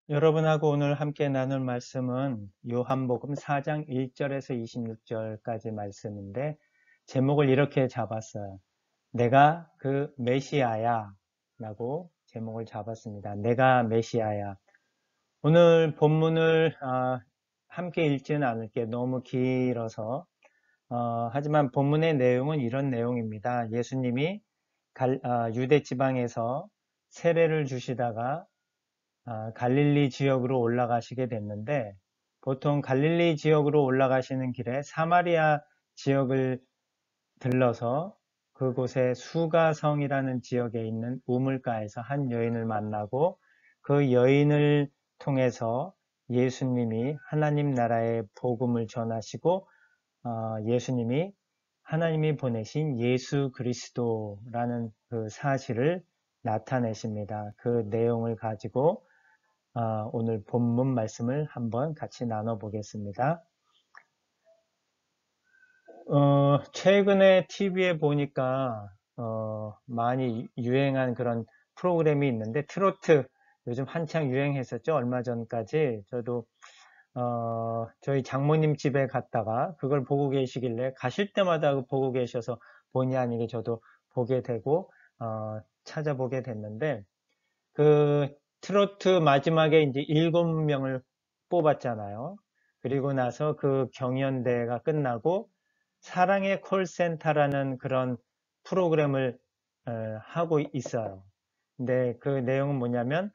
여러분하고 오늘 함께 나눌 말씀은 요한복음 4장 1절에서 26절까지 말씀인데 제목을 이렇게 잡았어요. 내가 그 메시아야 라고 제목을 잡았습니다. 내가 메시아야. 오늘 본문을 함께 읽지는 않을게 너무 길어서 하지만 본문의 내용은 이런 내용입니다. 예수님이 유대 지방에서 세례를 주시다가 갈릴리 지역으로 올라가시게 됐는데 보통 갈릴리 지역으로 올라가시는 길에 사마리아 지역을 들러서 그곳에 수가성이라는 지역에 있는 우물가에서 한 여인을 만나고 그 여인을 통해서 예수님이 하나님 나라의 복음을 전하시고 예수님이 하나님이 보내신 예수 그리스도라는 그 사실을 나타내십니다. 그 내용을 가지고 오늘 본문 말씀을 한번 같이 나눠보겠습니다. 최근에 TV에 보니까 많이 유행한 그런 프로그램이 있는데 트로트 요즘 한창 유행했었죠. 얼마 전까지 저도 저희 장모님 집에 갔다가 그걸 보고 계시길래 가실 때마다 보고 계셔서 본의 아니게 저도 보게 되고 찾아보게 됐는데 그 트로트 마지막에 이제 7명을 뽑았잖아요. 그리고 나서 그 경연대회가 끝나고 사랑의 콜센터라는 그런 프로그램을 하고 있어요. 근데 그 내용은 뭐냐면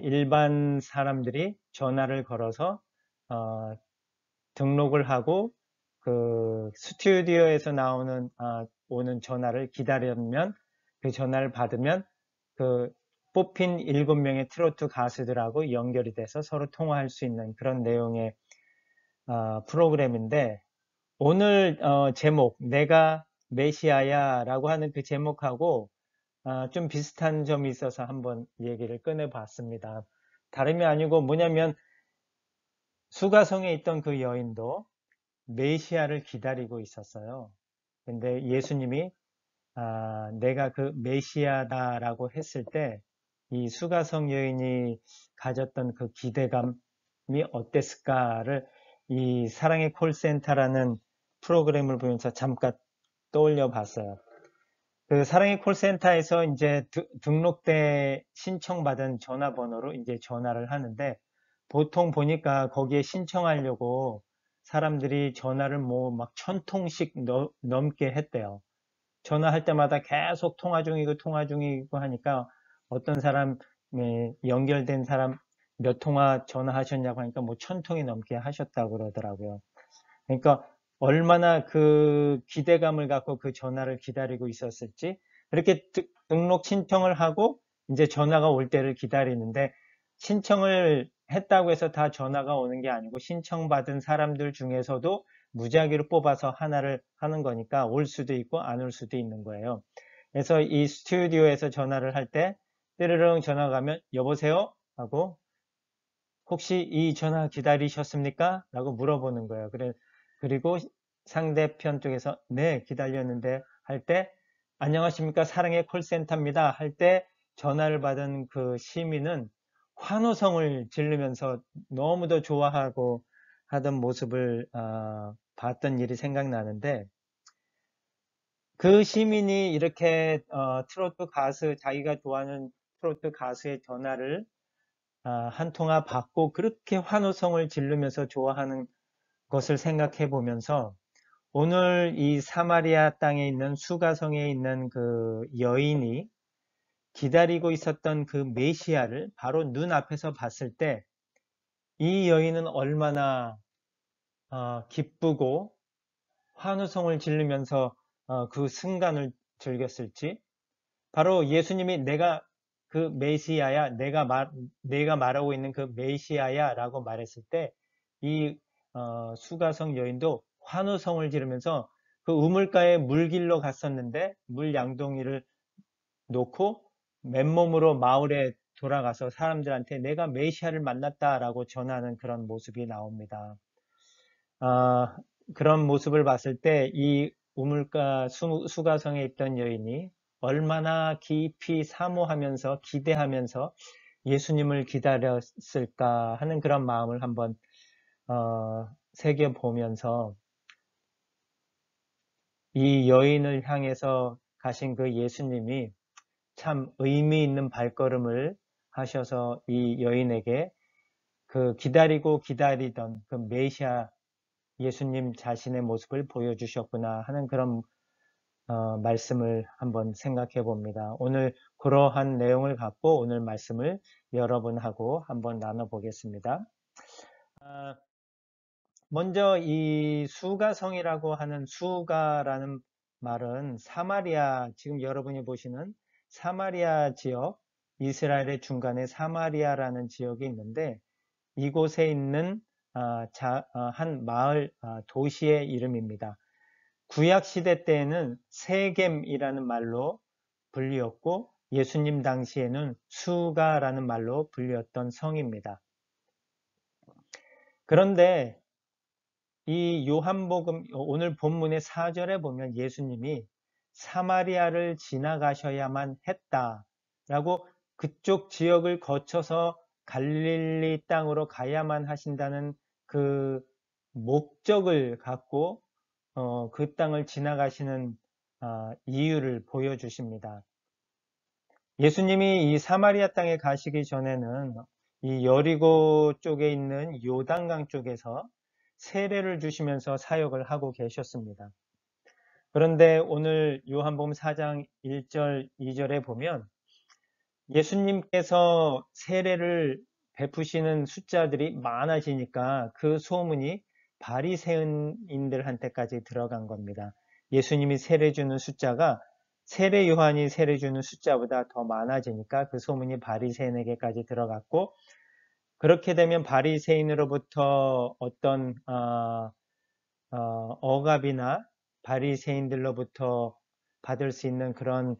일반 사람들이 전화를 걸어서 등록을 하고 그 스튜디오에서 오는 전화를 기다리면 그 전화를 받으면 그 뽑힌 7명의 트로트 가수들하고 연결이 돼서 서로 통화할 수 있는 그런 내용의 프로그램인데 오늘 제목 내가 메시아야 라고 하는 그 제목하고 좀 비슷한 점이 있어서 한번 얘기를 꺼내 봤습니다. 다름이 아니고 뭐냐면 수가성에 있던 그 여인도 메시아를 기다리고 있었어요. 근데 예수님이 내가 그 메시아다라고 했을 때 이 수가성 여인이 가졌던 그 기대감이 어땠을까를 이 사랑의 콜센터라는 프로그램을 보면서 잠깐 떠올려 봤어요. 그 사랑의 콜센터에서 이제 등록돼 신청받은 전화번호로 이제 전화를 하는데 보통 보니까 거기에 신청하려고 사람들이 전화를 뭐 막 1000통씩 넘게 했대요. 전화할 때마다 계속 통화 중이고 하니까 어떤 사람이 연결된 사람 몇 통화 전화하셨냐고 하니까 뭐 1000통이 넘게 하셨다고 그러더라고요. 그러니까 얼마나 그 기대감을 갖고 그 전화를 기다리고 있었을지 이렇게 등록 신청을 하고 이제 전화가 올 때를 기다리는데 신청을 했다고 해서 다 전화가 오는 게 아니고 신청받은 사람들 중에서도 무작위로 뽑아서 하나를 하는 거니까 올 수도 있고 안 올 수도 있는 거예요. 그래서 이 스튜디오에서 전화를 할 때 띠르릉 전화가 가면 여보세요? 하고 혹시 이 전화 기다리셨습니까? 라고 물어보는 거예요. 그리고 상대편 쪽에서 네 기다렸는데 할 때 안녕하십니까 사랑의 콜센터입니다 할 때 전화를 받은 그 시민은 환호성을 지르면서 너무도 좋아하고 하던 모습을 봤던 일이 생각나는데 그 시민이 이렇게 트로트 가수 자기가 좋아하는 트로트 가수의 전화를 한 통화 받고 그렇게 환호성을 지르면서 좋아하는 것을 생각해 보면서 오늘 이 사마리아 땅에 있는 수가성에 있는 그 여인이 기다리고 있었던 그 메시아를 바로 눈앞에서 봤을 때 이 여인은 얼마나 기쁘고 환호성을 지르면서 그 순간을 즐겼을지 바로 예수님이 내가 그 메시아야 내가 말하고 있는 그 메시아야 라고 말했을 때 이 수가성 여인도 환호성을 지르면서 그 우물가에 물길로 갔었는데 물 양동이를 놓고 맨몸으로 마을에 돌아가서 사람들한테 내가 메시아를 만났다라고 전하는 그런 모습이 나옵니다. 그런 모습을 봤을 때 이 우물가 수가성에 있던 여인이 얼마나 깊이 사모하면서 기대하면서 예수님을 기다렸을까 하는 그런 마음을 한번 새겨보면서 이 여인을 향해서 가신 그 예수님이 참 의미 있는 발걸음을 하셔서 이 여인에게 그 기다리고 기다리던 그 메시아 예수님 자신의 모습을 보여주셨구나 하는 그런 말씀을 한번 생각해 봅니다. 오늘 그러한 내용을 갖고 오늘 말씀을 여러분하고 한번 나눠보겠습니다. 먼저 이 수가성이라고 하는 수가라는 말은 사마리아, 지금 여러분이 보시는 사마리아 지역, 이스라엘의 중간에 사마리아라는 지역이 있는데 이곳에 있는 한 마을, 도시의 이름입니다. 구약시대 때에는 세겜이라는 말로 불리었고 예수님 당시에는 수가라는 말로 불렸던 성입니다. 그런데 이 요한복음 오늘 본문의 4절에 보면 예수님이 사마리아를 지나가셔야만 했다라고 그쪽 지역을 거쳐서 갈릴리 땅으로 가야만 하신다는 그 목적을 갖고 그 땅을 지나가시는 이유를 보여주십니다. 예수님이 이 사마리아 땅에 가시기 전에는 이 여리고 쪽에 있는 요단강 쪽에서 세례를 주시면서 사역을 하고 계셨습니다. 그런데 오늘 요한복음 4장 1절, 2절에 보면 예수님께서 세례를 베푸시는 숫자들이 많아지니까 그 소문이 바리새인들한테까지 들어간 겁니다. 예수님이 세례 주는 숫자가 세례 요한이 세례 주는 숫자보다 더 많아지니까 그 소문이 바리새인에게까지 들어갔고 그렇게 되면 바리새인으로부터 어떤 억압이나 바리새인들로부터 받을 수 있는 그런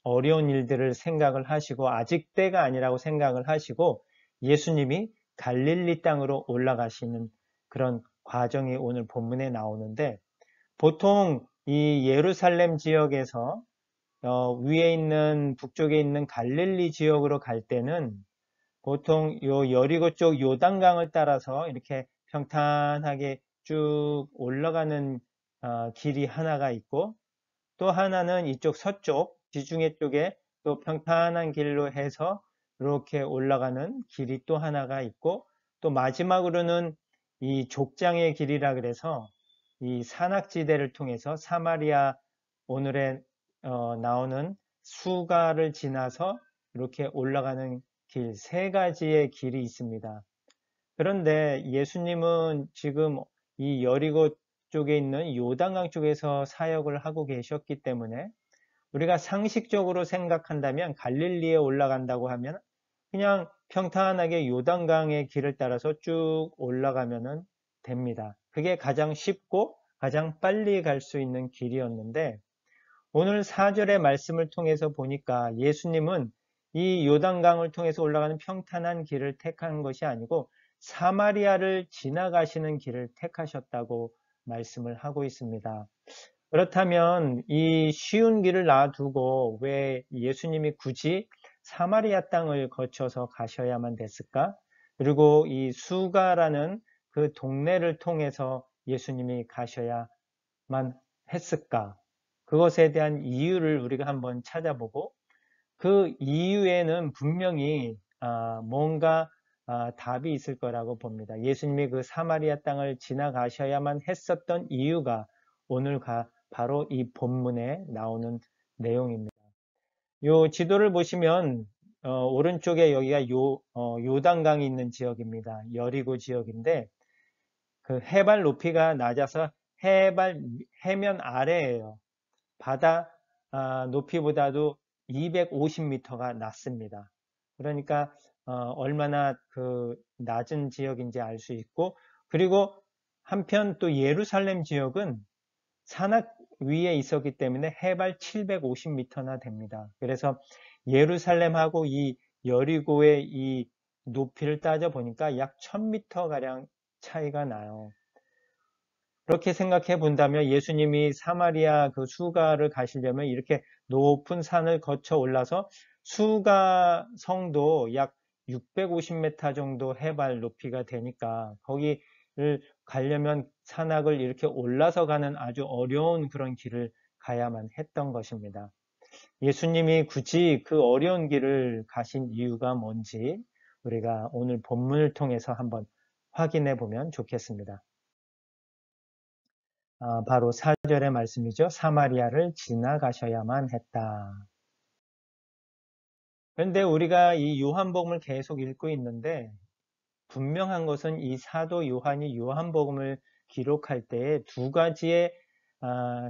어려운 일들을 생각을 하시고 아직 때가 아니라고 생각을 하시고 예수님이 갈릴리 땅으로 올라가시는 그런 과정이 오늘 본문에 나오는데 보통 이 예루살렘 지역에서 위에 있는 북쪽에 있는 갈릴리 지역으로 갈 때는 보통 요 여리고 쪽 요단강을 따라서 이렇게 평탄하게 쭉 올라가는 길이 하나가 있고 또 하나는 이쪽 서쪽 지중해 쪽에 또 평탄한 길로 해서 이렇게 올라가는 길이 또 하나가 있고 또 마지막으로는 이 족장의 길이라 그래서 이 산악지대를 통해서 사마리아 오늘에 나오는 수가를 지나서 이렇게 올라가는 길, 세 가지의 길이 있습니다. 그런데 예수님은 지금 이 여리고 쪽에 있는 요단강 쪽에서 사역을 하고 계셨기 때문에 우리가 상식적으로 생각한다면 갈릴리에 올라간다고 하면 그냥 평탄하게 요단강의 길을 따라서 쭉 올라가면 됩니다. 그게 가장 쉽고 가장 빨리 갈 수 있는 길이었는데 오늘 4절의 말씀을 통해서 보니까 예수님은 이 요단강을 통해서 올라가는 평탄한 길을 택한 것이 아니고 사마리아를 지나가시는 길을 택하셨다고 말씀을 하고 있습니다. 그렇다면 이 쉬운 길을 놔두고 왜 예수님이 굳이 사마리아 땅을 거쳐서 가셔야만 됐을까? 그리고 이 수가라는 그 동네를 통해서 예수님이 가셔야만 했을까? 그것에 대한 이유를 우리가 한번 찾아보고 그 이유에는 분명히 뭔가 답이 있을 거라고 봅니다. 예수님이 그 사마리아 땅을 지나가셔야만 했었던 이유가 오늘 바로 이 본문에 나오는 내용입니다. 요 지도를 보시면 오른쪽에 여기가 요단강이 있는 지역입니다. 여리고 지역인데 그 해발 높이가 낮아서 해면 아래예요. 바다 높이보다도 250m가 낮습니다. 그러니까 얼마나 그 낮은 지역인지 알 수 있고 그리고 한편 또 예루살렘 지역은 산악 위에 있었기 때문에 해발 750m나 됩니다. 그래서 예루살렘하고 이 여리고의 이 높이를 따져 보니까 약 1000m 가량 차이가 나요. 그렇게 생각해 본다면 예수님이 사마리아 그 수가를 가시려면 이렇게 높은 산을 거쳐 올라서 수가 성도 약 650m 정도 해발 높이가 되니까 거기를 가려면 산악을 이렇게 올라서 가는 아주 어려운 그런 길을 가야만 했던 것입니다. 예수님이 굳이 그 어려운 길을 가신 이유가 뭔지 우리가 오늘 본문을 통해서 한번 확인해 보면 좋겠습니다. 바로 4절의 말씀이죠. 사마리아를 지나가셔야만 했다. 그런데 우리가 이 요한복음을 계속 읽고 있는데 분명한 것은 이 사도 요한이 요한복음을 기록할 때에 두 가지의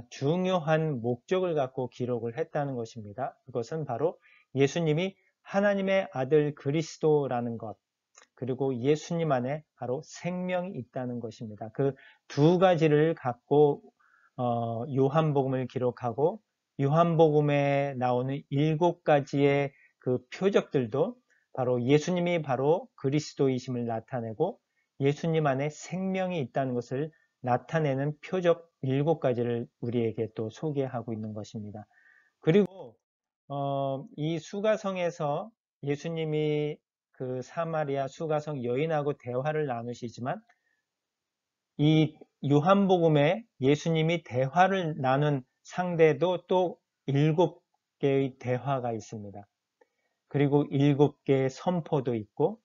중요한 목적을 갖고 기록을 했다는 것입니다. 그것은 바로 예수님이 하나님의 아들 그리스도라는 것, 그리고 예수님 안에 바로 생명이 있다는 것입니다. 그 두 가지를 갖고 요한복음을 기록하고 요한복음에 나오는 7가지의 그 표적들도 바로 예수님이 바로 그리스도이심을 나타내고 예수님 안에 생명이 있다는 것을 나타내는 표적 7가지를 우리에게 또 소개하고 있는 것입니다. 그리고 이 수가성에서 예수님이 그 사마리아 수가성 여인하고 대화를 나누시지만 이 요한복음에 예수님이 대화를 나눈 상대도 또 7개의 대화가 있습니다. 그리고 7개의 선포도 있고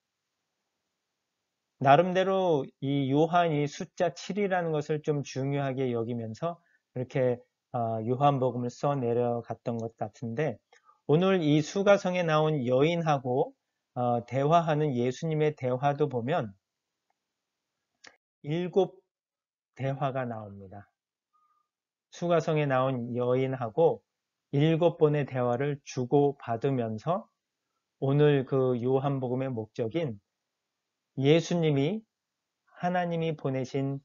나름대로 이 요한이 숫자 7이라는 것을 좀 중요하게 여기면서 이렇게 요한복음을 써 내려갔던 것 같은데 오늘 이 수가성에 나온 여인하고 대화하는 예수님의 대화도 보면 7대화가 나옵니다. 수가성에 나온 여인하고 7번의 대화를 주고받으면서 오늘 그 요한복음의 목적인 예수님이 하나님이 보내신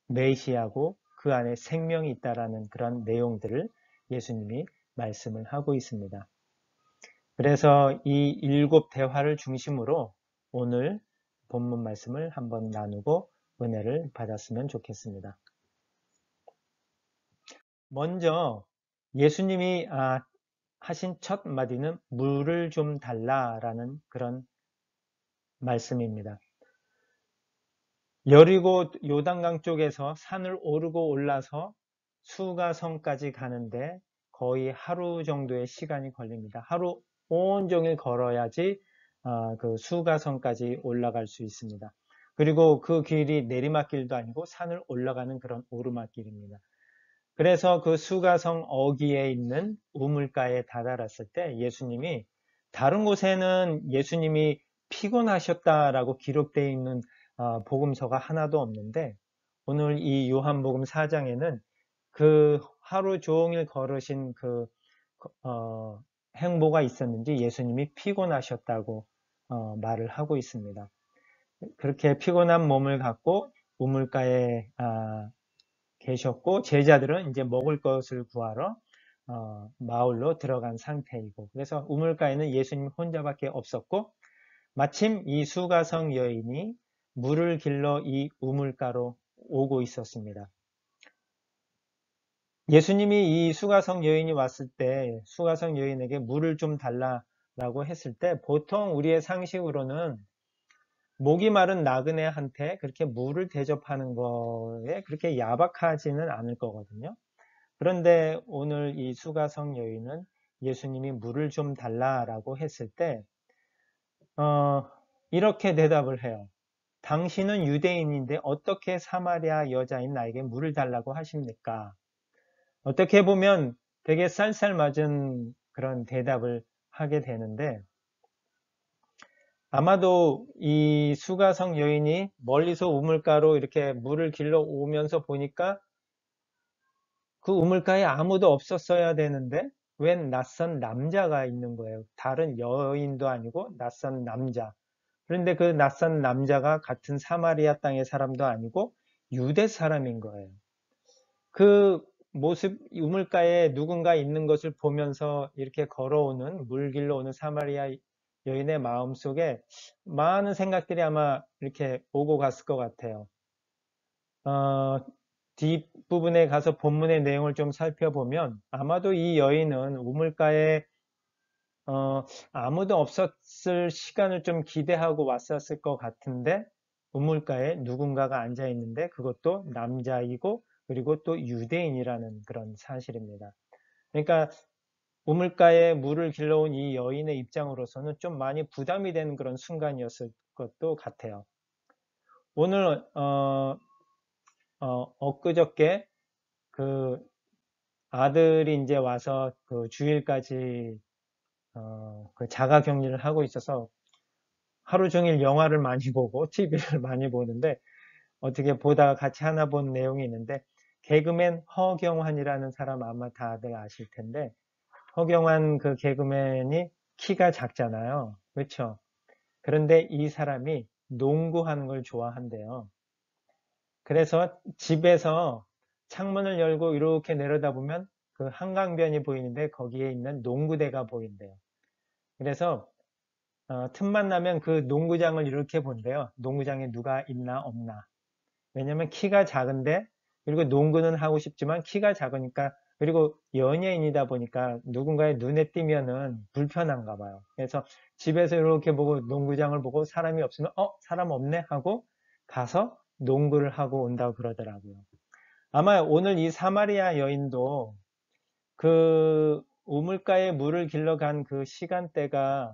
메시아고 그 안에 생명이 있다라는 그런 내용들을 예수님이 말씀을 하고 있습니다. 그래서 이 7대화를 중심으로 오늘 본문 말씀을 한번 나누고 은혜를 받았으면 좋겠습니다. 먼저 예수님이 하신 첫 마디는 물을 좀 달라라는 그런 말씀입니다. 여리고 요단강 쪽에서 산을 오르고 올라서 수가성까지 가는데 거의 하루 정도의 시간이 걸립니다. 하루 온종일 걸어야지 그 수가성까지 올라갈 수 있습니다. 그리고 그 길이 내리막길도 아니고 산을 올라가는 그런 오르막길입니다. 그래서 그 수가성 어귀에 있는 우물가에 다다랐을 때 예수님이 다른 곳에는 예수님이 피곤하셨다라고 기록되어 있는 복음서가 하나도 없는데 오늘 이 요한복음 4장에는 그 하루 종일 걸으신 그 행보가 있었는지 예수님이 피곤하셨다고 말을 하고 있습니다. 그렇게 피곤한 몸을 갖고 우물가에 계셨고 제자들은 이제 먹을 것을 구하러 마을로 들어간 상태이고 그래서 우물가에는 예수님 혼자밖에 없었고 마침 이 수가성 여인이 물을 길러 이 우물가로 오고 있었습니다. 예수님이 이 수가성 여인이 왔을 때 수가성 여인에게 물을 좀 달라라고 했을 때 보통 우리의 상식으로는 목이 마른 나그네한테 그렇게 물을 대접하는 거에 그렇게 야박하지는 않을 거거든요. 그런데 오늘 이 수가성 여인은 예수님이 물을 좀 달라라고 했을 때 이렇게 대답을 해요. 당신은 유대인인데 어떻게 사마리아 여자인 나에게 물을 달라고 하십니까? 어떻게 보면 되게 쌀쌀맞은 그런 대답을 하게 되는데 아마도 이 수가성 여인이 멀리서 우물가로 이렇게 물을 길러 오면서 보니까 그 우물가에 아무도 없었어야 되는데 웬 낯선 남자가 있는 거예요. 다른 여인도 아니고 낯선 남자. 그런데 그 낯선 남자가 같은 사마리아 땅의 사람도 아니고 유대 사람인 거예요. 그 모습, 우물가에 누군가 있는 것을 보면서 이렇게 걸어오는, 물 길러 오는 사마리아 여인의 마음속에 많은 생각들이 아마 이렇게 오고 갔을 것 같아요. 뒷부분에 가서 본문의 내용을 좀 살펴보면 아마도 이 여인은 우물가에 아무도 없었을 시간을 좀 기대하고 왔었을 것 같은데 우물가에 누군가가 앉아 있는데 그것도 남자이고 그리고 또 유대인이라는 그런 사실입니다. 그러니까 우물가에 물을 길러온 이 여인의 입장으로서는 좀 많이 부담이 되는 그런 순간이었을 것도 같아요. 오늘 엊그저께 그 아들이 이제 와서 그 주일까지 그 자가 격리를 하고 있어서 하루 종일 영화를 많이 보고 TV를 많이 보는데 어떻게 보다가 같이 하나 본 내용이 있는데 개그맨 허경환이라는 사람 아마 다들 아실 텐데 허경환 그 개그맨이 키가 작잖아요. 그렇죠? 그런데 이 사람이 농구하는 걸 좋아한대요. 그래서 집에서 창문을 열고 이렇게 내려다보면 그 한강변이 보이는데 거기에 있는 농구대가 보인대요. 그래서 틈만 나면 그 농구장을 이렇게 본대요. 농구장에 누가 있나 없나. 왜냐면 키가 작은데 그리고 농구는 하고 싶지만 키가 작으니까 그리고 연예인이다 보니까 누군가의 눈에 띄면은 불편한가 봐요. 그래서 집에서 이렇게 보고 농구장을 보고 사람이 없으면 사람 없네 하고 가서 농구를 하고 온다고 그러더라고요. 아마 오늘 이 사마리아 여인도 그 우물가에 물을 길러간 그 시간대가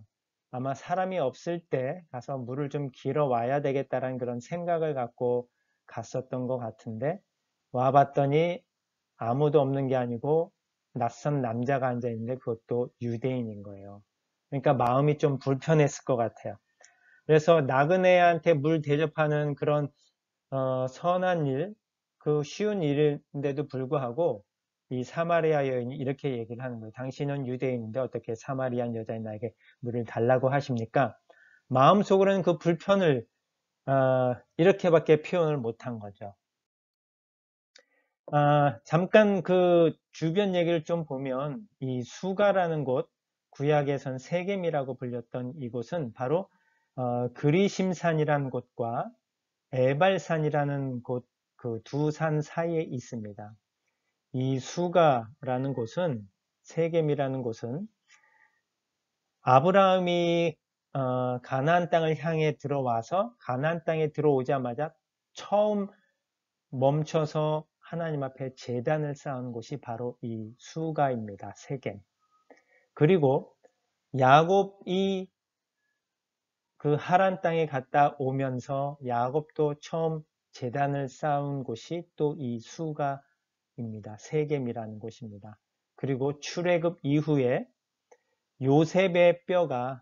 아마 사람이 없을 때 가서 물을 좀 길어 와야 되겠다라는 그런 생각을 갖고 갔었던 것 같은데 와봤더니 아무도 없는 게 아니고 낯선 남자가 앉아 있는데 그것도 유대인인 거예요. 그러니까 마음이 좀 불편했을 것 같아요. 그래서 나그네한테 물 대접하는 그런 선한 일, 그 쉬운 일인데도 불구하고 이 사마리아 여인이 이렇게 얘기를 하는 거예요. 당신은 유대인인데 어떻게 사마리안 여자인 나에게 물을 달라고 하십니까? 마음속으로는 그 불편을 이렇게밖에 표현을 못한 거죠. 잠깐 그 주변 얘기를 좀 보면 이 수가라는 곳, 구약에선 세겜이라고 불렸던 이곳은 바로 그리심산이라는 곳과 에발산이라는 곳, 그 두 산 사이에 있습니다. 이 수가라는 곳은, 세겜이라는 곳은 아브라함이 가나안 땅을 향해 들어와서 가나안 땅에 들어오자마자 처음 멈춰서 하나님 앞에 제단을 쌓은 곳이 바로 이 수가입니다. 세겜. 그리고 야곱이 그 하란 땅에 갔다 오면서 야곱도 처음 제단을 쌓은 곳이 또 이 수가입니다. 세겜이라는 곳입니다. 그리고 출애굽 이후에 요셉의 뼈가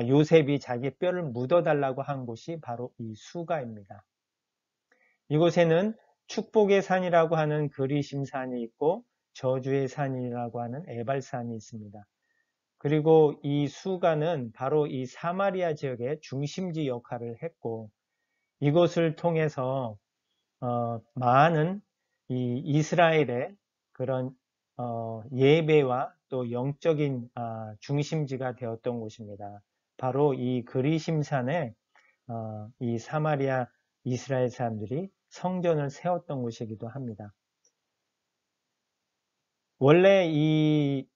요셉이 자기 뼈를 묻어달라고 한 곳이 바로 이 수가입니다. 이곳에는 축복의 산이라고 하는 그리심산이 있고 저주의 산이라고 하는 에발산이 있습니다. 그리고 이 수가는 바로 이 사마리아 지역의 중심지 역할을 했고 이곳을 통해서 많은 이 이스라엘의 그런 예배와 또 영적인 중심지가 되었던 곳입니다. 바로 이 그리심산에 이 사마리아 이스라엘 사람들이 성전을 세웠던 곳이기도 합니다. 원래 이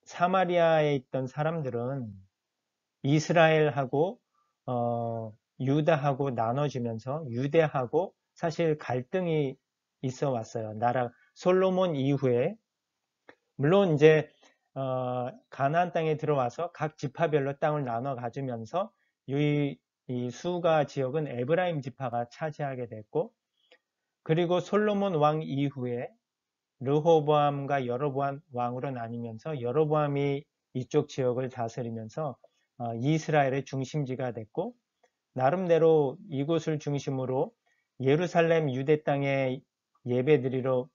사마리아에 있던 사람들은 이스라엘하고 유다하고 나눠지면서 유대하고 사실 갈등이 있어 왔어요. 나라 솔로몬 이후에 물론 이제 가나안 땅에 들어와서 각 지파별로 땅을 나눠 가지면서 이 수가 지역은 에브라임 지파가 차지하게 됐고 그리고 솔로몬 왕 이후에 르호보암과 여로보암 왕으로 나뉘면서 여로보암이 이쪽 지역을 다스리면서 이스라엘의 중심지가 됐고 나름대로 이곳을 중심으로 예루살렘 유대 땅에 예배드리러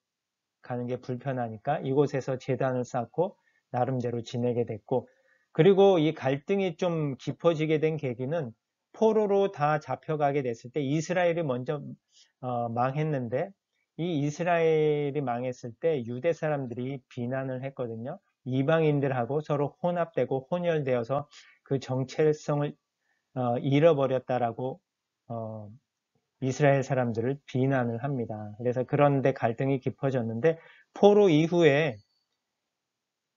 가는 게 불편하니까 이곳에서 제단을 쌓고 나름대로 지내게 됐고 그리고 이 갈등이 좀 깊어지게 된 계기는 포로로 다 잡혀가게 됐을 때 이스라엘이 먼저 망했는데 이 이스라엘이 망했을 때 유대 사람들이 비난을 했거든요. 이방인들하고 서로 혼합되고 혼혈되어서 그 정체성을 잃어버렸다라고 이스라엘 사람들을 비난을 합니다. 그래서 그런데 갈등이 깊어졌는데 포로 이후에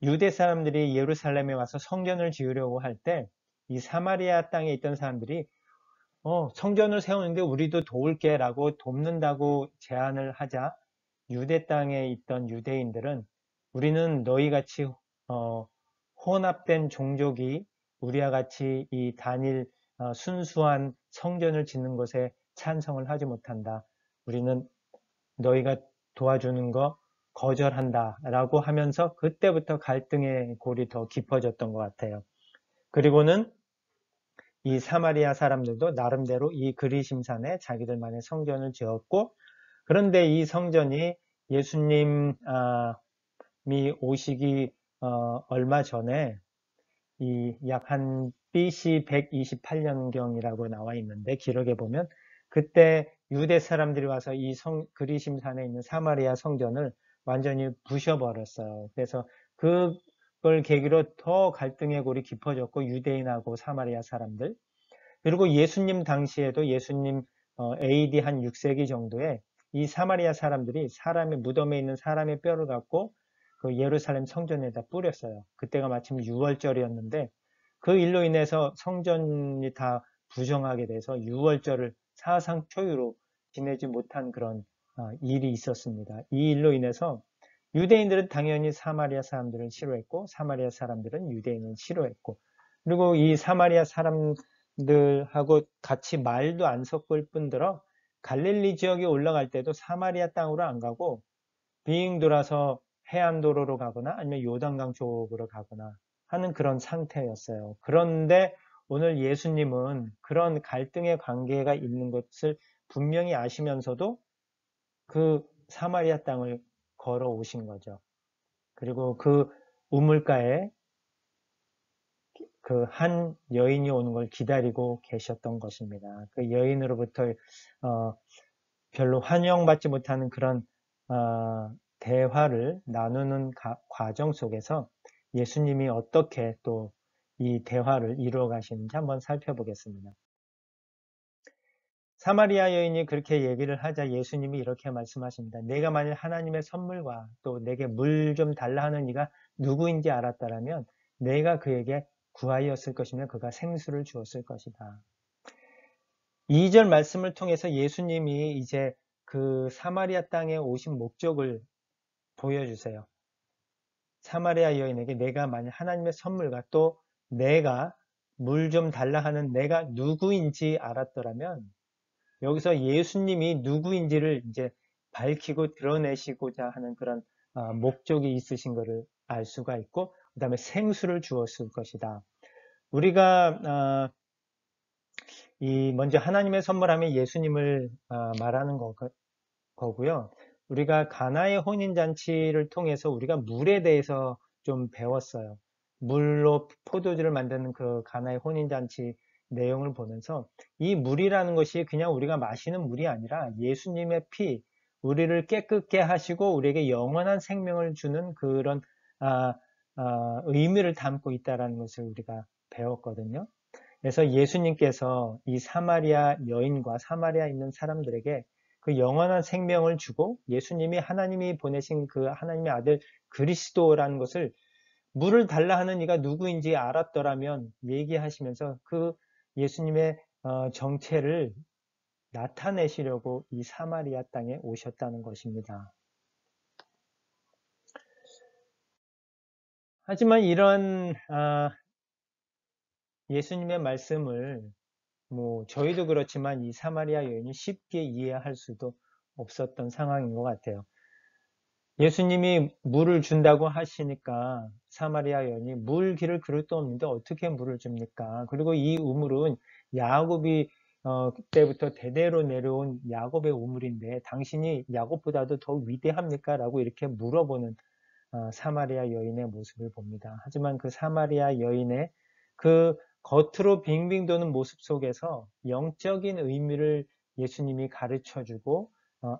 유대 사람들이 예루살렘에 와서 성전을 지으려고 할 때 이 사마리아 땅에 있던 사람들이 성전을 세우는데 우리도 도울게 라고 돕는다고 제안을 하자 유대 땅에 있던 유대인들은 우리는 너희같이 혼합된 종족이 우리와 같이 이 단일 순수한 성전을 짓는 것에 찬성을 하지 못한다. 우리는 너희가 도와주는 거 거절한다 라고 하면서 그때부터 갈등의 골이 더 깊어졌던 것 같아요. 그리고는 이 사마리아 사람들도 나름대로 이 그리심산에 자기들만의 성전을 지었고, 그런데 이 성전이 예수님이 오시기 얼마 전에 이 약 한 BC 128년경이라고 나와 있는데 기록에 보면 그때 유대 사람들이 와서 이 그리심산에 있는 사마리아 성전을 완전히 부셔버렸어요. 그래서 그걸 계기로 더 갈등의 골이 깊어졌고 유대인하고 사마리아 사람들, 그리고 예수님 당시에도 예수님 AD 한 6세기 정도에 이 사마리아 사람들이 사람의 무덤에 있는 사람의 뼈를 갖고 그 예루살렘 성전에다 뿌렸어요. 그때가 마침 6월절이었는데 그 일로 인해서 성전이 다 부정하게 돼서 6월절을 사상 초유로 지내지 못한 그런 일이 있었습니다. 이 일로 인해서 유대인들은 당연히 사마리아 사람들을 싫어했고 사마리아 사람들은 유대인을 싫어했고, 그리고 이 사마리아 사람들하고 같이 말도 안 섞을 뿐더러 갈릴리 지역에 올라갈 때도 사마리아 땅으로 안 가고 빙 돌아서 해안도로로 가거나 아니면 요단강 쪽으로 가거나 하는 그런 상태였어요. 그런데 오늘 예수님은 그런 갈등의 관계가 있는 것을 분명히 아시면서도 그 사마리아 땅을 걸어오신 거죠. 그리고 그 우물가에 그 한 여인이 오는 걸 기다리고 계셨던 것입니다. 그 여인으로부터 별로 환영받지 못하는 그런 대화를 나누는 과정 속에서 예수님이 어떻게 또 이 대화를 이루어 가시는지 한번 살펴보겠습니다. 사마리아 여인이 그렇게 얘기를 하자 예수님이 이렇게 말씀하십니다. 내가 만일 하나님의 선물과 또 내게 물 좀 달라 하는 이가 누구인지 알았다라면 내가 그에게 구하였을 것이며 그가 생수를 주었을 것이다. 2절 말씀을 통해서 예수님이 이제 그 사마리아 땅에 오신 목적을 보여주세요. 사마리아 여인에게 내가 만일 하나님의 선물과 또 내가 물 좀 달라 하는 내가 누구인지 알았더라면, 여기서 예수님이 누구인지를 이제 밝히고 드러내시고자 하는 그런 목적이 있으신 것을 알 수가 있고, 그 다음에 생수를 주었을 것이다. 우리가 먼저 하나님의 선물하면 예수님을 말하는 거고요. 우리가 가나의 혼인잔치를 통해서 우리가 물에 대해서 좀 배웠어요. 물로 포도주를 만드는 그 가나의 혼인잔치 내용을 보면서 이 물이라는 것이 그냥 우리가 마시는 물이 아니라 예수님의 피, 우리를 깨끗게 하시고 우리에게 영원한 생명을 주는 그런 의미를 담고 있다는 것을 우리가 배웠거든요. 그래서 예수님께서 이 사마리아 여인과 사마리아에 있는 사람들에게 그 영원한 생명을 주고 예수님이 하나님이 보내신 그 하나님의 아들 그리스도라는 것을 물을 달라 하는 이가 누구인지 알았더라면 얘기하시면서 그 예수님의 정체를 나타내시려고 이 사마리아 땅에 오셨다는 것입니다. 하지만 이런 예수님의 말씀을 저희도 그렇지만 이 사마리아 여인이 쉽게 이해할 수도 없었던 상황인 것 같아요. 예수님이 물을 준다고 하시니까 사마리아 여인이 물 기를 그릇도 없는데 어떻게 물을 줍니까? 그리고 이 우물은 야곱이 그때부터 대대로 내려온 야곱의 우물인데 당신이 야곱보다도 더 위대합니까? 라고 이렇게 물어보는 사마리아 여인의 모습을 봅니다. 하지만 그 사마리아 여인의 그 겉으로 빙빙 도는 모습 속에서 영적인 의미를 예수님이 가르쳐주고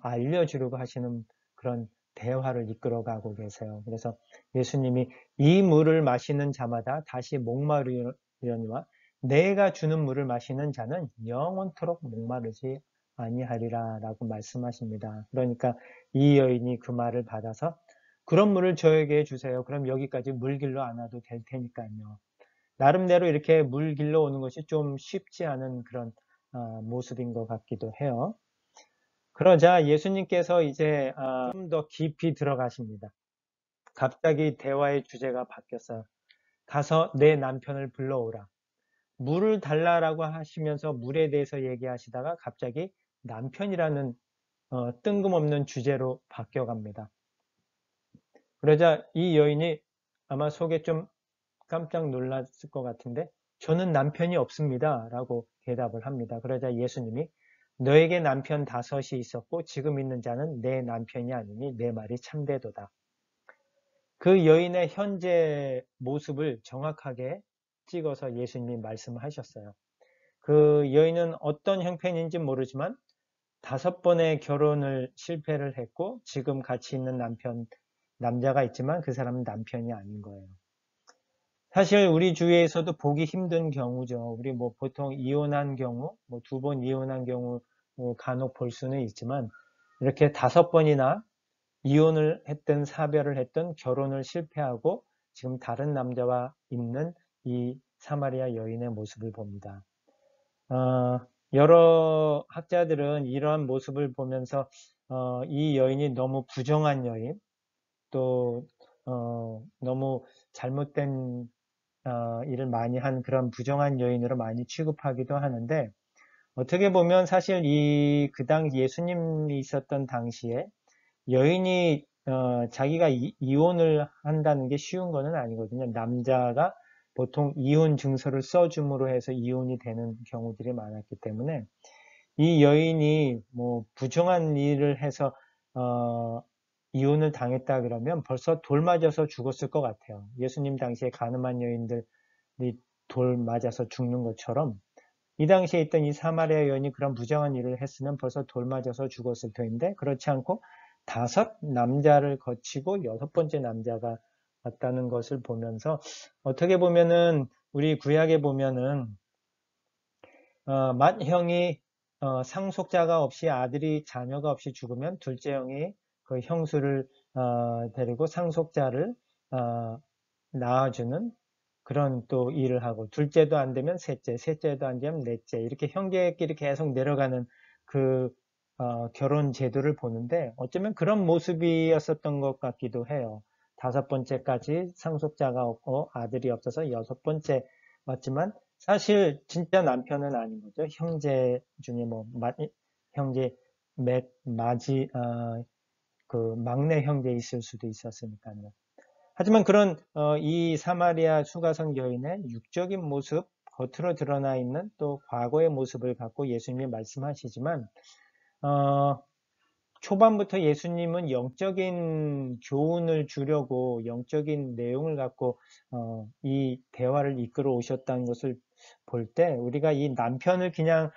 알려주려고 하시는 그런 대화를 이끌어가고 계세요. 그래서 예수님이 이 물을 마시는 자마다 다시 목마르려니와 내가 주는 물을 마시는 자는 영원토록 목마르지 아니하리라 라고 말씀하십니다. 그러니까 이 여인이 그 말을 받아서 그런 물을 저에게 주세요. 그럼 여기까지 물 길러 안 와도 될 테니까요. 나름대로 이렇게 물 길러 오는 것이 좀 쉽지 않은 그런 모습인 것 같기도 해요. 그러자 예수님께서 이제 좀 더 깊이 들어가십니다. 갑자기 대화의 주제가 바뀌었어요. 가서 내 남편을 불러오라. 물을 달라라고 하시면서 물에 대해서 얘기하시다가 갑자기 남편이라는 뜬금없는 주제로 바뀌어갑니다. 그러자 이 여인이 아마 속에 좀 깜짝 놀랐을 것 같은데 저는 남편이 없습니다 라고 대답을 합니다. 그러자 예수님이 너에게 남편 5이 있었고 지금 있는 자는 내 남편이 아니니 내 말이 참되도다. 그 여인의 현재 모습을 정확하게 찍어서 예수님이 말씀하셨어요. 그 여인은 어떤 형편인지 모르지만 5번의 결혼을 실패를 했고 지금 같이 있는 남자가 있지만 그 사람은 남편이 아닌 거예요. 사실 우리 주위에서도 보기 힘든 경우죠. 우리 뭐 보통 이혼한 경우, 뭐 2번 이혼한 경우 간혹 볼 수는 있지만 이렇게 5번이나 이혼을 했든 사별을 했든 결혼을 실패하고 지금 다른 남자와 있는 이 사마리아 여인의 모습을 봅니다. 여러 학자들은 이러한 모습을 보면서 이 여인이 너무 부정한 여인, 또 너무 잘못된 일을 많이 한 그런 부정한 여인으로 많이 취급하기도 하는데 어떻게 보면 사실 그 당시 예수님이 있었던 당시에 여인이 자기가 이혼을 한다는 게 쉬운 거는 아니거든요. 남자가 보통 이혼 증서를 써줌으로 해서 이혼이 되는 경우들이 많았기 때문에 이 여인이 뭐 부정한 일을 해서 이혼을 당했다 그러면 벌써 돌 맞아서 죽었을 것 같아요. 예수님 당시에 가늠한 여인들이 돌 맞아서 죽는 것처럼 이 당시에 있던 이 사마리아 여인이 그런 부정한 일을 했으면 벌써 돌 맞아서 죽었을 터인데 그렇지 않고 5 남자를 거치고 6번째 남자가 왔다는 것을 보면서 어떻게 보면은 우리 구약에 보면은 맏형이 상속자가 없이 아들이 자녀가 없이 죽으면 둘째 형이 그 형수를 데리고 상속자를 낳아주는 그런 또 일을 하고 둘째도 안 되면 셋째, 셋째도 안 되면 넷째 이렇게 형제끼리 계속 내려가는 그 결혼 제도를 보는데 어쩌면 그런 모습이었었던 것 같기도 해요. 5번째까지 상속자가 없고 아들이 없어서 6번째 왔지만 사실 진짜 남편은 아닌 거죠. 형제 중에 뭐 형제 마지 그 막내 형제 있을 수도 있었으니까요. 하지만 그런 이 사마리아 수가성 여인의 육적인 모습, 겉으로 드러나 있는 또 과거의 모습을 갖고 예수님이 말씀하시지만 초반부터 예수님은 영적인 교훈을 주려고 영적인 내용을 갖고 이 대화를 이끌어 오셨다는 것을 볼 때 우리가 이 남편을 그냥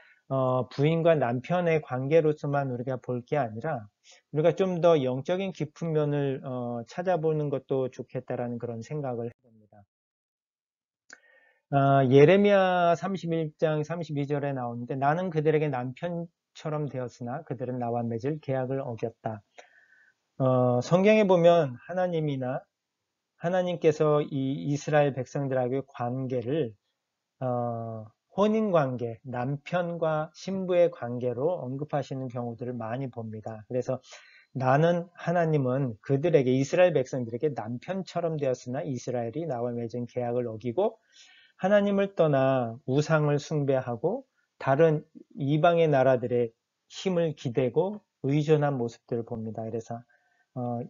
부인과 남편의 관계로서만 우리가 볼 게 아니라 우리가 좀 더 영적인 깊은 면을 찾아보는 것도 좋겠다라는 그런 생각을 해봅니다. 예레미야 31장 32절에 나오는데 나는 그들에게 남편처럼 되었으나 그들은 나와 맺을 계약을 어겼다. 성경에 보면 하나님께서 이 이스라엘 백성들에게 관계를 혼인 관계, 남편과 신부의 관계로 언급하시는 경우들을 많이 봅니다. 그래서 하나님은 그들에게 이스라엘 백성들에게 남편처럼 되었으나 이스라엘이 나와 맺은 계약을 어기고 하나님을 떠나 우상을 숭배하고 다른 이방의 나라들의 힘을 기대고 의존한 모습들을 봅니다. 그래서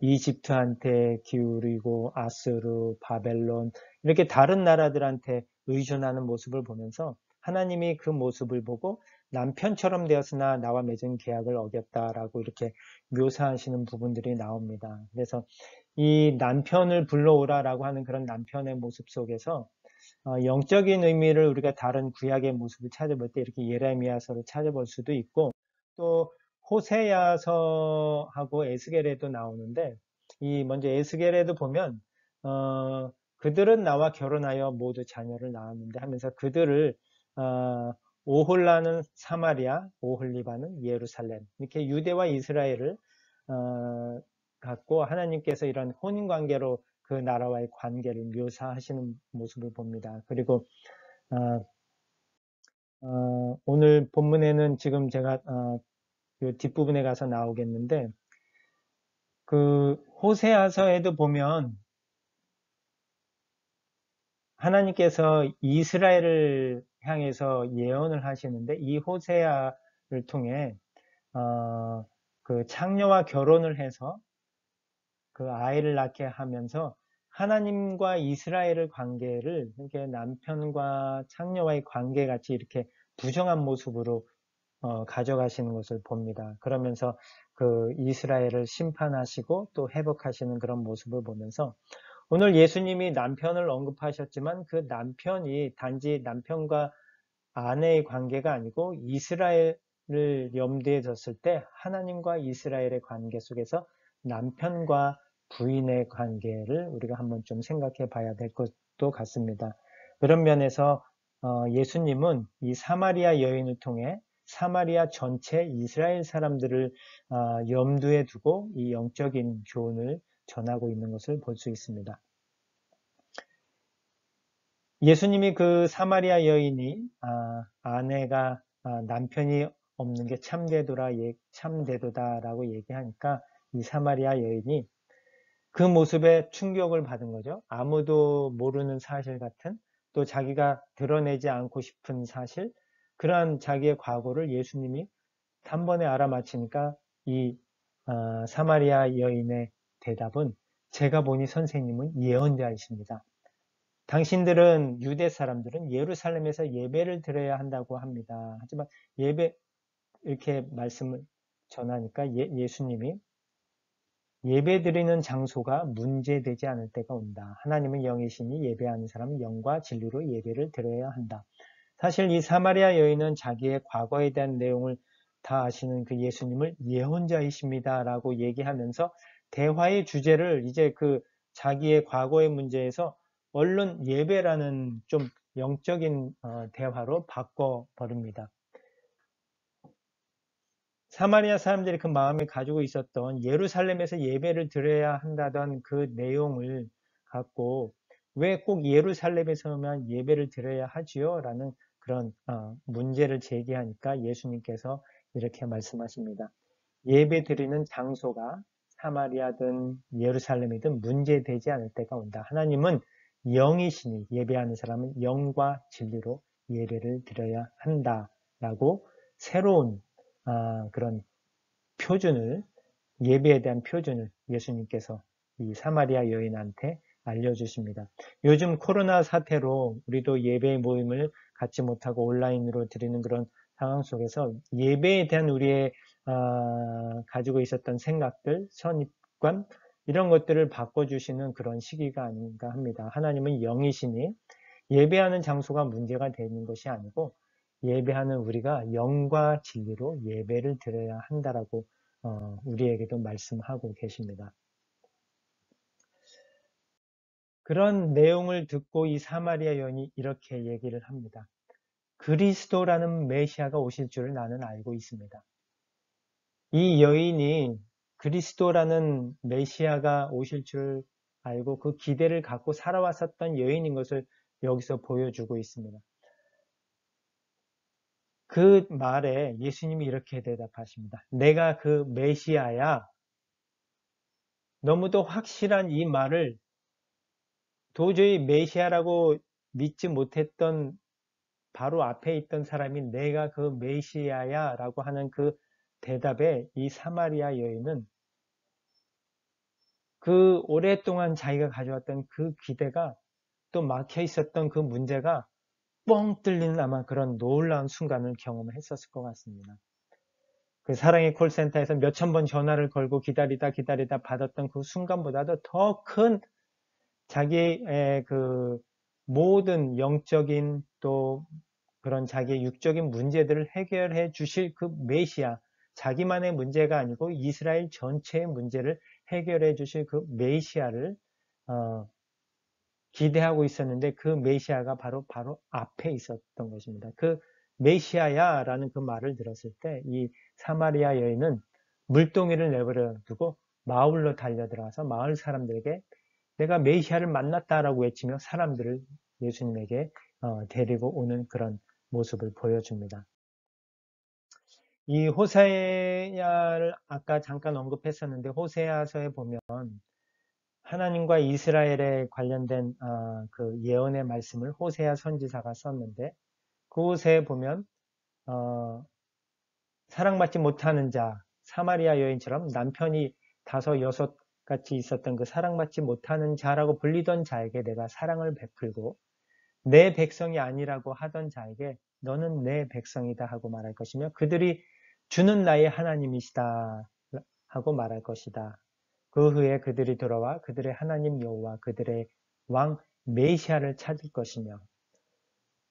이집트한테 기울이고 아스루, 바벨론 이렇게 다른 나라들한테 의존하는 모습을 보면서 하나님이 그 모습을 보고 남편처럼 되었으나 나와 맺은 계약을 어겼다라고 이렇게 묘사하시는 부분들이 나옵니다. 그래서 이 남편을 불러오라라고 하는 그런 남편의 모습 속에서 영적인 의미를 우리가 다른 구약의 모습을 찾아볼 때 이렇게 예레미야서를 찾아볼 수도 있고 또 호세야서하고 에스겔에도 나오는데 이 먼저 에스겔에도 보면 그들은 나와 결혼하여 모두 자녀를 낳았는데 하면서 그들을 오홀라는 사마리아, 오홀리바는 예루살렘. 이렇게 유대와 이스라엘을 갖고 하나님께서 이런 혼인 관계로 그 나라와의 관계를 묘사하시는 모습을 봅니다. 그리고 어, 오늘 본문에는 지금 제가 그 뒷부분에 가서 나오겠는데 그 호세아서에도 보면 하나님께서 이스라엘을 향해서 예언을 하시는데 이 호세아를 통해 그 창녀와 결혼을 해서 그 아이를 낳게 하면서 하나님과 이스라엘의 관계를 이렇게 남편과 창녀와의 관계 같이 이렇게 부정한 모습으로 가져가시는 것을 봅니다. 그러면서 그 이스라엘을 심판하시고 또 회복하시는 그런 모습을 보면서 오늘 예수님이 남편을 언급하셨지만 그 남편이 단지 남편과 아내의 관계가 아니고 이스라엘을 염두에 뒀을 때 하나님과 이스라엘의 관계 속에서 남편과 부인의 관계를 우리가 한번 좀 생각해 봐야 될 것도 같습니다. 그런 면에서 예수님은 이 사마리아 여인을 통해 사마리아 전체 이스라엘 사람들을 염두에 두고 이 영적인 교훈을 전하고 있는 것을 볼 수 있습니다. 예수님이 그 사마리아 여인이 아내가 남편이 없는 게 참되도다라고 얘기하니까 이 사마리아 여인이 그 모습에 충격을 받은 거죠. 아무도 모르는 사실 같은 또 자기가 드러내지 않고 싶은 사실 그러한 자기의 과거를 예수님이 단번에 알아맞히니까 이 사마리아 여인의 대답은 제가 보니 선생님은 예언자이십니다. 당신들은 유대 사람들은 예루살렘에서 예배를 드려야 한다고 합니다. 하지만 예배 이렇게 말씀을 전하니까 예수님이 예배 드리는 장소가 문제되지 않을 때가 온다. 하나님은 영이시니 예배하는 사람은 영과 진리로 예배를 드려야 한다. 사실 이 사마리아 여인은 자기의 과거에 대한 내용을 다 아시는 그 예수님을 예언자이십니다라고 얘기하면서 대화의 주제를 이제 그 자기의 과거의 문제에서 얼른 예배라는 좀 영적인 대화로 바꿔버립니다. 사마리아 사람들이 그 마음에 가지고 있었던 예루살렘에서 예배를 드려야 한다던 그 내용을 갖고 왜 꼭 예루살렘에서만 예배를 드려야 하지요? 라는 그런 문제를 제기하니까 예수님께서 이렇게 말씀하십니다. 예배 드리는 장소가 사마리아든 예루살렘이든 문제되지 않을 때가 온다. 하나님은 영이시니 예배하는 사람은 영과 진리로 예배를 드려야 한다라고 새로운 그런 표준을 예배에 대한 표준을 예수님께서 이 사마리아 여인한테 알려주십니다. 요즘 코로나 사태로 우리도 예배 모임을 갖지 못하고 온라인으로 드리는 그런 상황 속에서 예배에 대한 우리의 가지고 있었던 생각들, 선입관 이런 것들을 바꿔주시는 그런 시기가 아닌가 합니다. 하나님은 영이시니 예배하는 장소가 문제가 되는 것이 아니고 예배하는 우리가 영과 진리로 예배를 드려야 한다라고 우리에게도 말씀하고 계십니다. 그런 내용을 듣고 이 사마리아 여인이 이렇게 얘기를 합니다. 그리스도라는 메시아가 오실 줄을 나는 알고 있습니다. 이 여인이 그리스도라는 메시아가 오실 줄 알고 그 기대를 갖고 살아왔었던 여인인 것을 여기서 보여주고 있습니다. 그 말에 예수님이 이렇게 대답하십니다. 내가 그 메시아야. 너무도 확실한 이 말을 도저히 메시아라고 믿지 못했던 바로 앞에 있던 사람이 내가 그 메시아야 라고 하는 그 대답에 이 사마리아 여인은 그 오랫동안 자기가 가져왔던 그 기대가 또 막혀 있었던 그 문제가 뻥 뚫리는 아마 그런 놀라운 순간을 경험했었을 것 같습니다. 그 사랑의 콜센터에서 몇천 번 전화를 걸고 기다리다 받았던 그 순간보다도 더 큰 자기의 그 모든 영적인 또 그런 자기의 육적인 문제들을 해결해 주실 그 메시아, 자기만의 문제가 아니고 이스라엘 전체의 문제를 해결해 주실 그 메시아를 기대하고 있었는데 그 메시아가 바로 앞에 있었던 것입니다. 그 메시아야 라는 그 말을 들었을 때 이 사마리아 여인은 물동이를 내버려 두고 마을로 달려들어가서 마을 사람들에게 내가 메시아를 만났다라고 외치며 사람들을 예수님에게 데리고 오는 그런 모습을 보여줍니다. 이 호세아를 아까 잠깐 언급했었는데 호세아서에 보면 하나님과 이스라엘에 관련된 그 예언의 말씀을 호세아 선지자가 썼는데 그곳에 보면 사랑받지 못하는 자 사마리아 여인처럼 남편이 다섯 여섯 같이 있었던 그 사랑받지 못하는 자라고 불리던 자에게 내가 사랑을 베풀고 내 백성이 아니라고 하던 자에게 너는 내 백성이다 하고 말할 것이며 그들이 주는 나의 하나님이시다 하고 말할 것이다. 그 후에 그들이 돌아와 그들의 하나님 여호와 그들의 왕 메시아를 찾을 것이며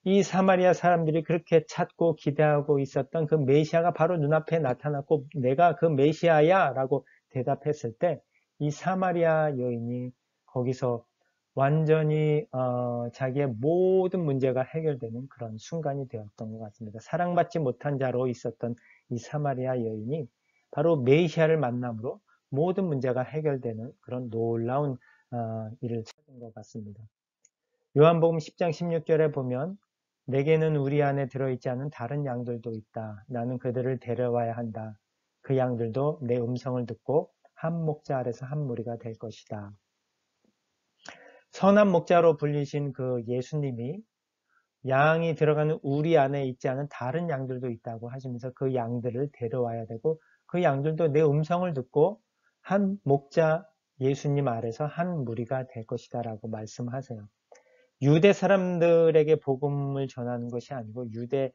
이 사마리아 사람들이 그렇게 찾고 기대하고 있었던 그 메시아가 바로 눈앞에 나타났고 내가 그 메시아야 라고 대답했을 때 이 사마리아 여인이 거기서 완전히 자기의 모든 문제가 해결되는 그런 순간이 되었던 것 같습니다. 사랑받지 못한 자로 있었던 이 사마리아 여인이 바로 메시아를 만남으로 모든 문제가 해결되는 그런 놀라운 일을 찾은 것 같습니다. 요한복음 10장 16절에 보면 내게는 우리 안에 들어있지 않은 다른 양들도 있다. 나는 그들을 데려와야 한다. 그 양들도 내 음성을 듣고 한 목자 아래서 한 무리가 될 것이다. 선한 목자로 불리신 그 예수님이 양이 들어가는 우리 안에 있지 않은 다른 양들도 있다고 하시면서 그 양들을 데려와야 되고 그 양들도 내 음성을 듣고 한 목자 예수님 아래서 한 무리가 될 것이다 라고 말씀하세요. 유대 사람들에게 복음을 전하는 것이 아니고 유대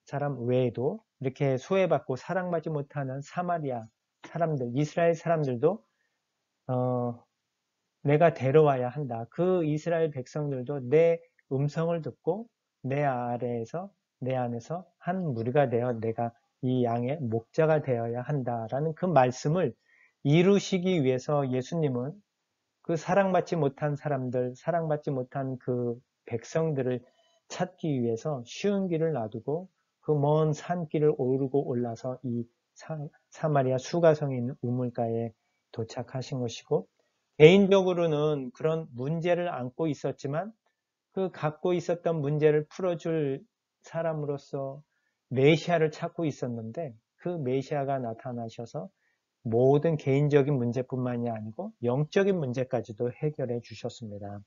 사람 외에도 이렇게 소외받고 사랑받지 못하는 사마리아 사람들, 이스라엘 사람들도 내가 데려와야 한다. 그 이스라엘 백성들도 내 음성을 듣고 내 아래에서 내 안에서 한 무리가 되어 내가 이 양의 목자가 되어야 한다라는 그 말씀을 이루시기 위해서 예수님은 그 사랑받지 못한 사람들, 사랑받지 못한 그 백성들을 찾기 위해서 쉬운 길을 놔두고 그 먼 산길을 오르고 올라서 이 사마리아 수가성에 있는 우물가에 도착하신 것이고 개인적으로는 그런 문제를 안고 있었지만 그 갖고 있었던 문제를 풀어줄 사람으로서 메시아를 찾고 있었는데 그 메시아가 나타나셔서 모든 개인적인 문제뿐만이 아니고 영적인 문제까지도 해결해 주셨습니다.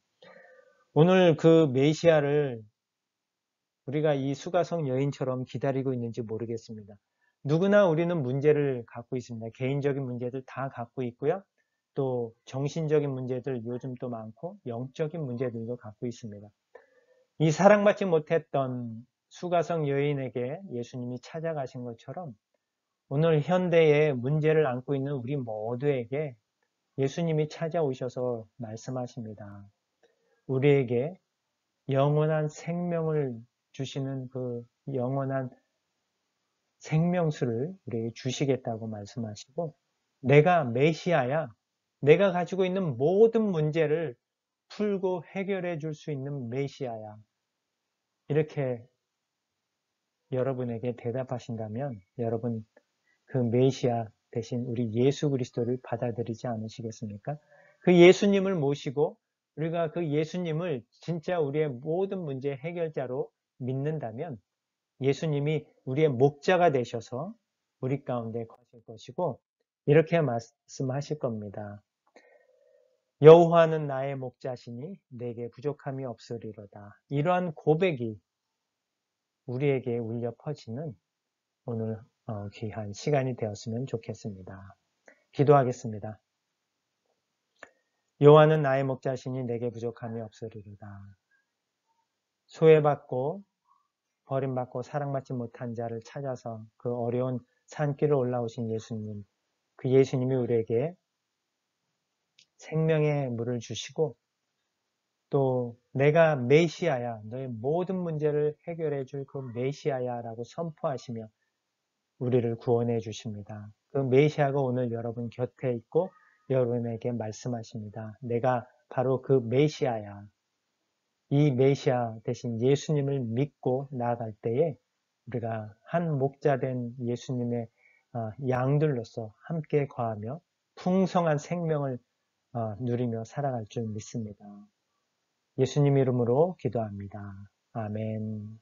오늘 그 메시아를 우리가 이 수가성 여인처럼 기다리고 있는지 모르겠습니다. 누구나 우리는 문제를 갖고 있습니다. 개인적인 문제들 다 갖고 있고요. 또 정신적인 문제들 요즘 또 많고 영적인 문제들도 갖고 있습니다. 이 사랑받지 못했던 수가성 여인에게 예수님이 찾아가신 것처럼 오늘 현대의 문제를 안고 있는 우리 모두에게 예수님이 찾아오셔서 말씀하십니다. 우리에게 영원한 생명을 주시는 그 영원한 생명수를 우리에게 주시겠다고 말씀하시고 내가 메시아야. 내가 가지고 있는 모든 문제를 풀고 해결해 줄 수 있는 메시아야. 이렇게 여러분에게 대답하신다면 여러분 그 메시아 대신 우리 예수 그리스도를 받아들이지 않으시겠습니까? 그 예수님을 모시고 우리가 그 예수님을 진짜 우리의 모든 문제 해결자로 믿는다면 예수님이 우리의 목자가 되셔서 우리 가운데 거실 것이고 이렇게 말씀하실 겁니다. 여호와는 나의 목자시니 내게 부족함이 없으리로다. 이러한 고백이 우리에게 울려 퍼지는 오늘 귀한 시간이 되었으면 좋겠습니다. 기도하겠습니다. 여호와는 나의 목자시니 내게 부족함이 없으리로다. 소외받고 버림받고 사랑받지 못한 자를 찾아서 그 어려운 산길을 올라오신 예수님, 그 예수님이 우리에게 생명의 물을 주시고 또 내가 메시아야, 너의 모든 문제를 해결해 줄 그 메시아야 라고 선포하시며 우리를 구원해 주십니다. 그 메시아가 오늘 여러분 곁에 있고 여러분에게 말씀하십니다. 내가 바로 그 메시아야. 이 메시아 대신 예수님을 믿고 나아갈 때에 우리가 한 목자 된 예수님의 양들로서 함께 거하며 풍성한 생명을 누리며 살아갈 줄 믿습니다. 예수님 이름으로 기도합니다. 아멘.